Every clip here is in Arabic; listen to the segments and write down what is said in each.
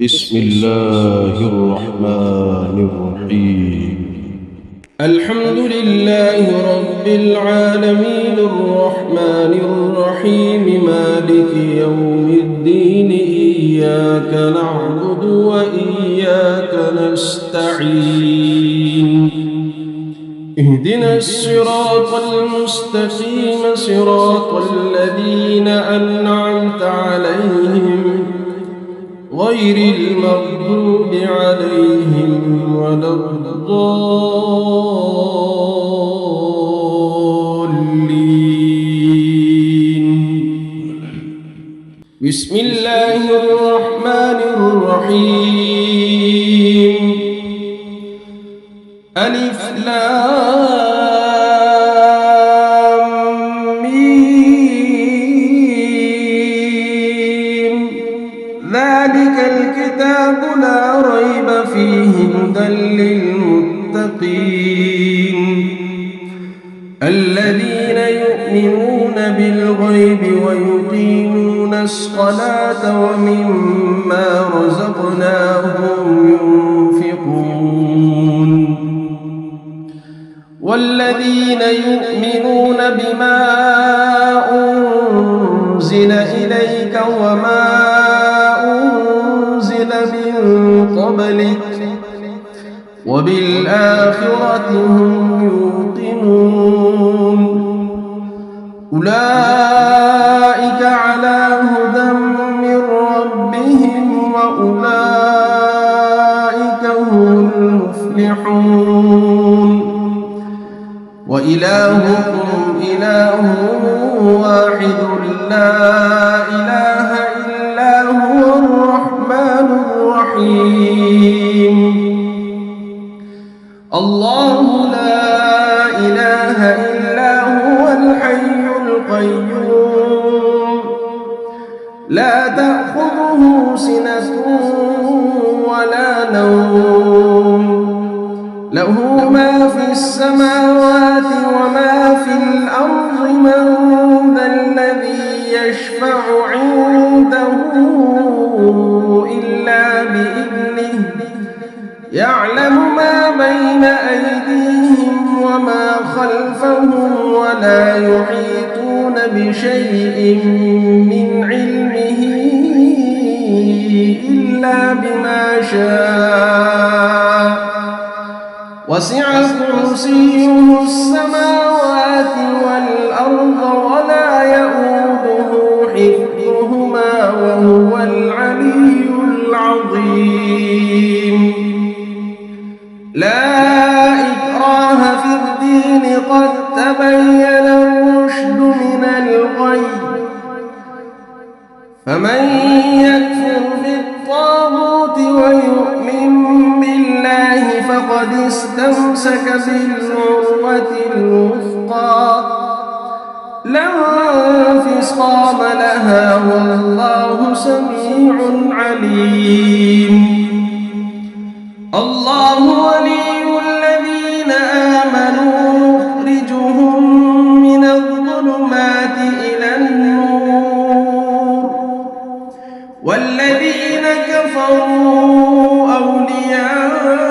بسم الله الرحمن الرحيم. الحمد لله رب العالمين الرحمن الرحيم مالك يوم الدين إياك نعبد وإياك نستعين اهدنا الصراط المستقيم صراط الذين أنعمت عليهم غير المغضوب عليهم ولا الضالين. بسم الله الرحمن الرحيم. ألف لام ميم. ذلك الكتاب لا ريب فيه هدى للمتقين الذين يؤمنون بالغيب ويقيمون الصلاة ومما رزقناهم ينفقون والذين يؤمنون بما أنزل إليك وما أنزل من قبلك وبالآخرة هم يوقنون أولئك على هدى من ربهم وأولئك هم المفلحون وإلهكم إله واحد لا إله إلا هو الرحمن الرحيم. الله لا إله إلا هو الحي القيوم لا تأخذه سنة ولا نوم له ما في السماوات وما في الأرض من ذا الذي يشفع عنده إلا بإذنه يعلم ما بين أيديهم وما خلفهم ولا يحيطون بشيء من علمه إلا بما شاء وسع كرسيه السماوات والأرض ولا يؤوده حفظهما وهو العلي العظيم. لا إكراه في الدين قد تبين الرشد من الغي فمن يكفر بالطاغوت ويؤمن بالله فقد استمسك بالعروة الوثقى لا انفصام لها والله سميع عليم. الله ولي الذين آمنوا يخرجهم من الظلمات إلى النور والذين كفروا أولياؤهم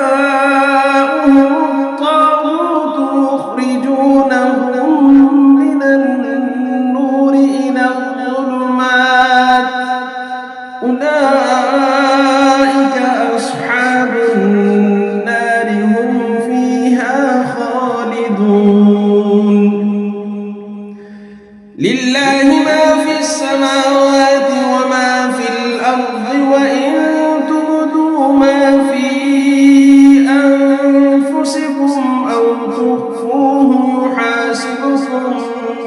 الطاغوت يخرجونهم من النور إلى الظلمات أولئك أصحاب النار هم فيها خالدون. لله ما في السماوات وما في الأرض وإن تبدوا ما في أنفسكم أو تخفوه يحاسبكم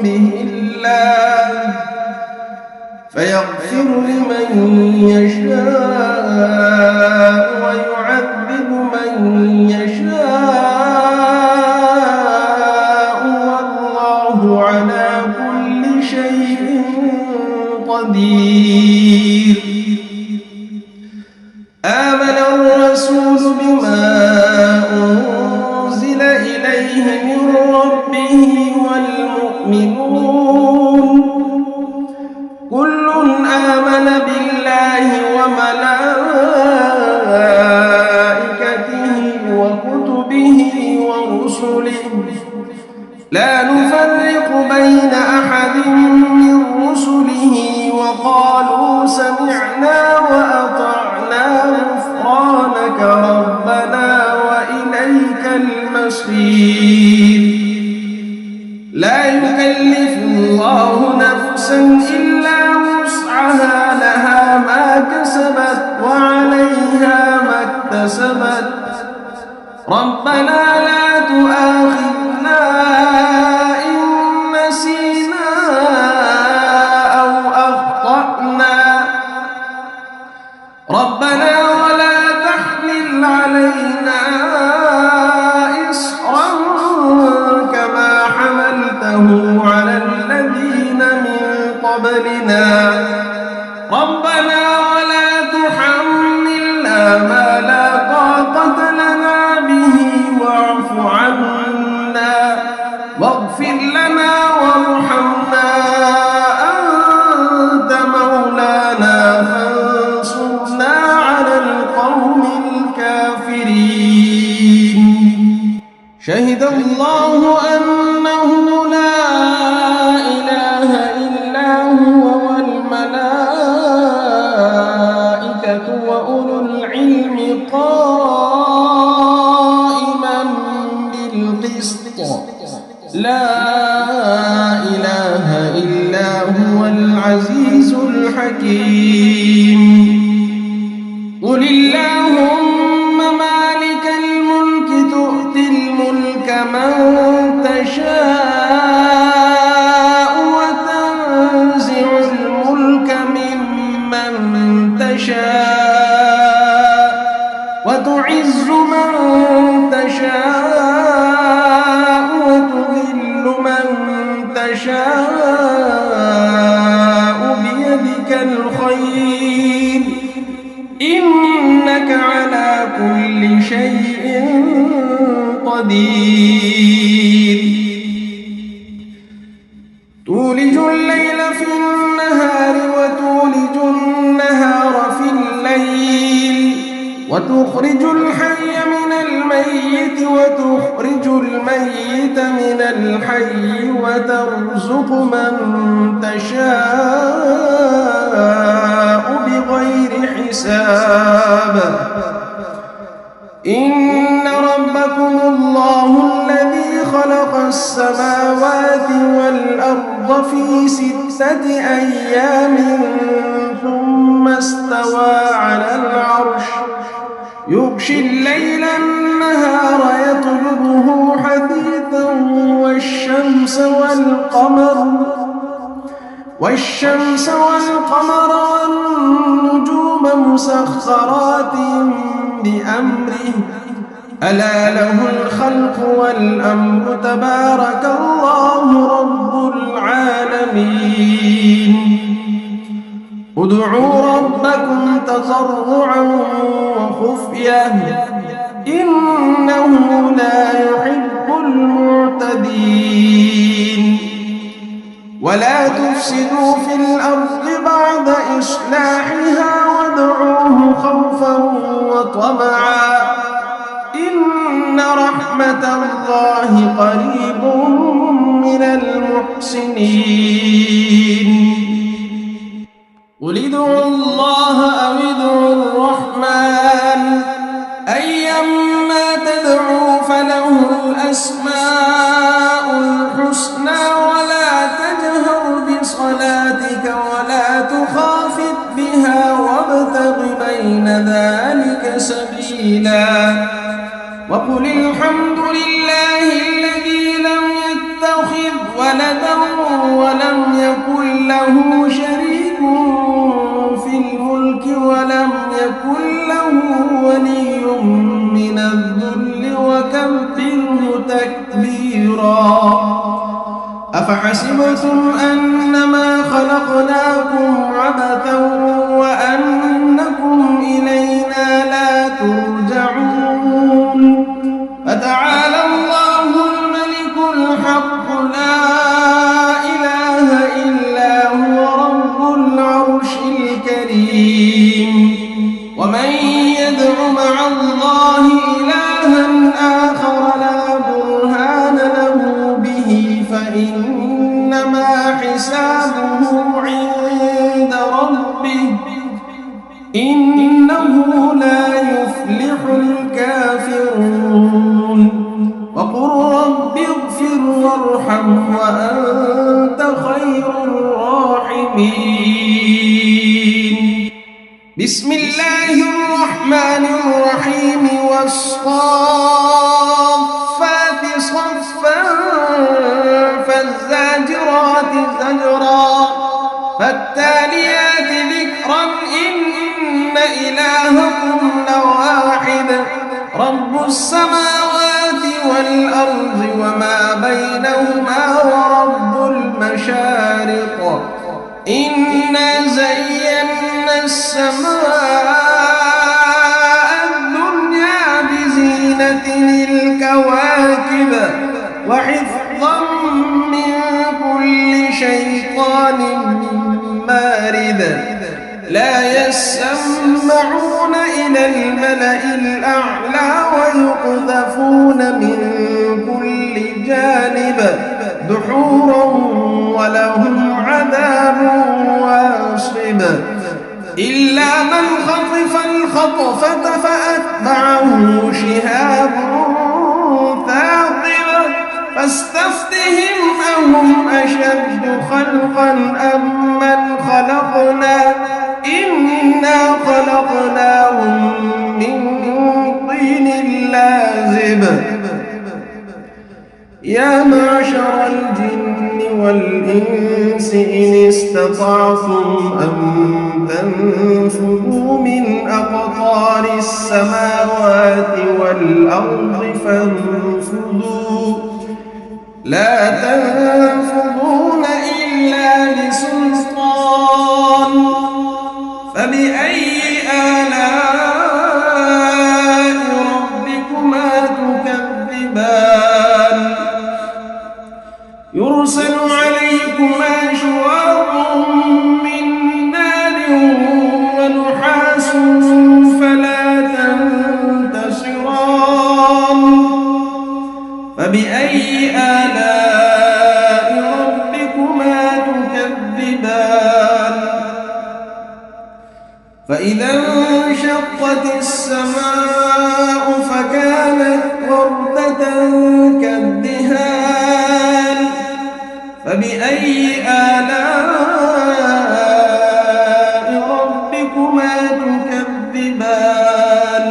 به الله فيغفر لمن يشاء ويعذب من يشاء والله على كل شيء قدير. آمن الرسول بما أنزل إليه من ربه والمؤمنون كل آمن بالله وملائكته كسبت ربنا لا تؤاخذنا إن نسينا أو أخطأنا ربنا ولا تحمل علينا إصرا كما حملته على الذين من قبلنا ربنا ولا تحملنا ما لا طاقة لنا به واعف عنا واغفر لنا وارحمنا أنت مولانا فانصرنا على القوم الكافرين شهد الله أنه لا إله إلا هو والملائكة وأولو العلم قائما بالقسط لا إله إلا هو العزيز الحكيم قل اللهم مالك الملك تؤتي الملك من تشاء وتنزع الملك ممن تشاء وتعز من تشاء وتذل من تشاء بيدك الخير إنك على كل شيء قدير تولج الليل في النهار وتولج النهار في الليل وتخرج الحي من الميت وتخرج الميت من الحي وترزق من تشاء بغير حساب إن ربكم الله الذي خلق السماوات والأرض في 6 أيام ثم استوى على العرش يغشي الليل النهار يطلبه حثيثا والشمس والقمر والنجوم مسخرات بأمره ألا له الخلق والأمر تبارك الله رب العالمين ادعوا ربكم تضرعا وخفية إنه لا يحب المعتدين ولا تفسدوا في الأرض بعد إصلاحها وادعوه خوفا وطمعا إن رحمة الله قريب من المحسنين قل ادعوا الله أو ادعوا الرحمن أيما تدعوا فله الأسماء الحسنى ولا تجهر بصلاتك ولا تخافت بها وابتغ بين ذلك سبيلا وقل الحمد لله الذي لم يتخذ ولدا ولم يكن له شريك في الملك ولم يكن له ولي من الذل وكبره تكبيرا أفحسبتم أنما خلقناكم عبثا وأنكم إلينا لا ترجعون فتعالى الله الملك الحق لا إله إلا هو رب العرش الكريم ومن يدع مع الله إلها آخر لا برهان له به فإنما حسابه عند ربه إنه لا يفلح الكافرون وقل رب اغفر وارحم وأنت خير الراحمين بسم الله الرحمن الرحيم واحد رب السماوات والأرض وما بينهما ورب المشارق إنا زينا السماء الدنيا بزينة الكواكب وحفظا من كل شيطان مارد لا يسمعون إلى الملأ الأعلى ويقذفون من كل جانب دحورا ولهم عذاب واصب إلا من خطف الخطفة فأتبعه شهاب ثاقب فاستفتهم أهم أشد خلقا أم من خلقنا إنا خلقناهم من طين لازب يا معشر الجن والإنس إن استطعتم أن تنفذوا من أقطار السماوات والأرض فانفذوا لا تنفذون إلا بسلطان فبأي آلاء ربكما تكذبان يرسل عليكما شواظ من نار ونحاس فلا تنتصران فبأي آلاء ربكما تكذبان فإذا انشقت السماء فكانت وردة كالدهان فبأي آلاء ربكما تكذبان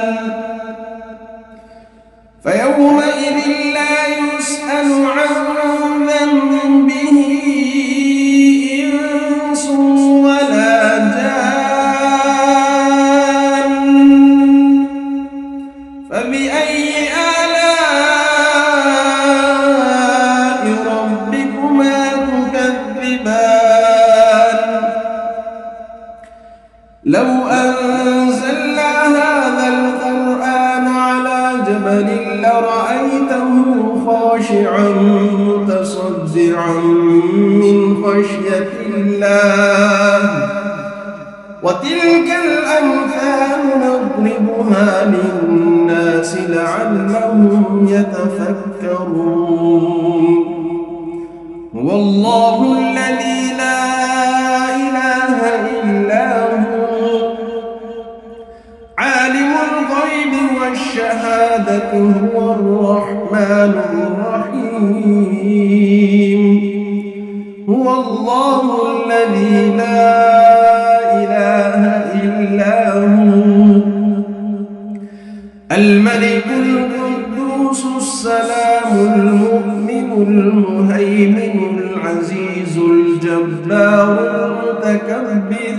فيومئذ لا يسأل عن ذنبه إنس ولا جان فبأي آلاء ربكما تكذبان لو أنزلنا هذا القرآن على جبل لرأيته خاشعا متصدعا من خشية الله وتلك الأمثال نضربها للناس لعلهم يتفكرون هو الله الذي لا إله إلا هو عالم الغيب والشهادة هو الرحمن الرحيم هو الله الذي لا إله إلا هو الملك القدوس السلام المؤمن المهيمن العزيز الجبار المتكبر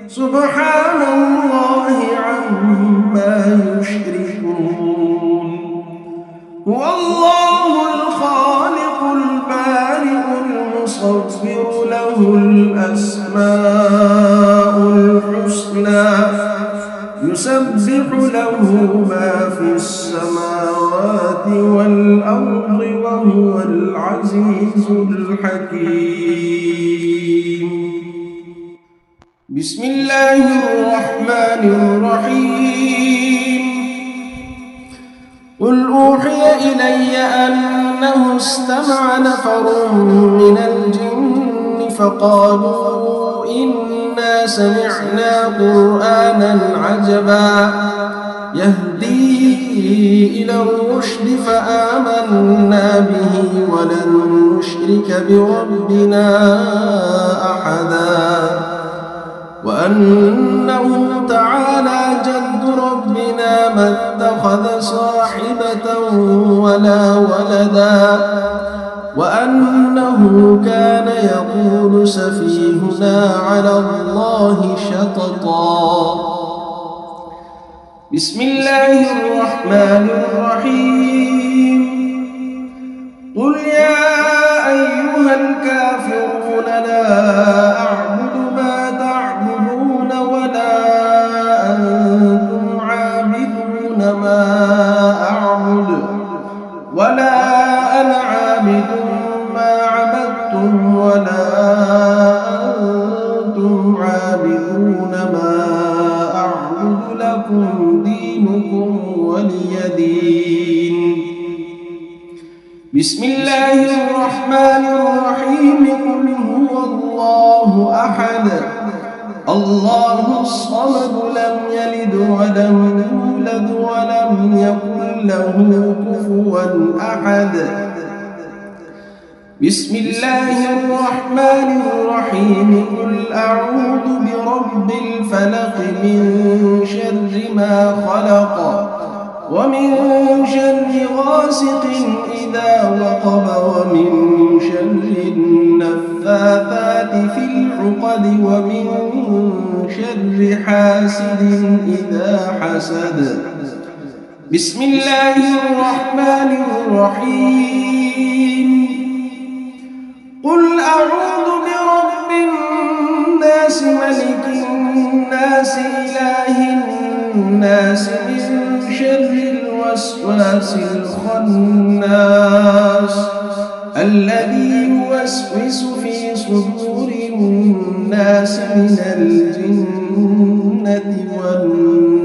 سبحان الله عما يشركون هو الله الخالق البارئ المصور له الأسماء الحسنى يسبح له ما في السماوات والأرض وهو العزيز الحكيم بسم الله الرحمن الرحيم قل أوحي إلي أنه استمع نفر من الجن فقالوا إنا سمعنا قرآنا عجبا يهدي إلى الرشد فآمنا به ولن نشرك بربنا أحدا وأنه تعالى جد ربنا ما اتخذ صاحبة ولا ولدا وأنه كان يقول سفيهنا على الله شططا بسم الله الرحمن الرحيم قل يا أيها الكافرون لا أعبد ما تعبدون ولا أنتم عابدون ما أعبد ولا أنا عابد ما عبدتم ولا أنتم عابدون ما أعبد لكم دينكم ولي دين بسم الله الرحمن الرحيم قل هو الله أحد الله الصمد لم يلد ولم يولد ولم يكن له كفوا أحد بسم الله الرحمن الرحيم قل أعوذ برب الفلق من شر ما خلق ومن شر غاسق إذا وقب ومن شر النفاثات في العقد ومن شر حاسد إذا حسد بسم الله الرحمن الرحيم قل أعوذ برب الناس ملك الناس إله الناس من شر الوسواس الخناس الذي يوسوس في صدور الناس من الجنة والناس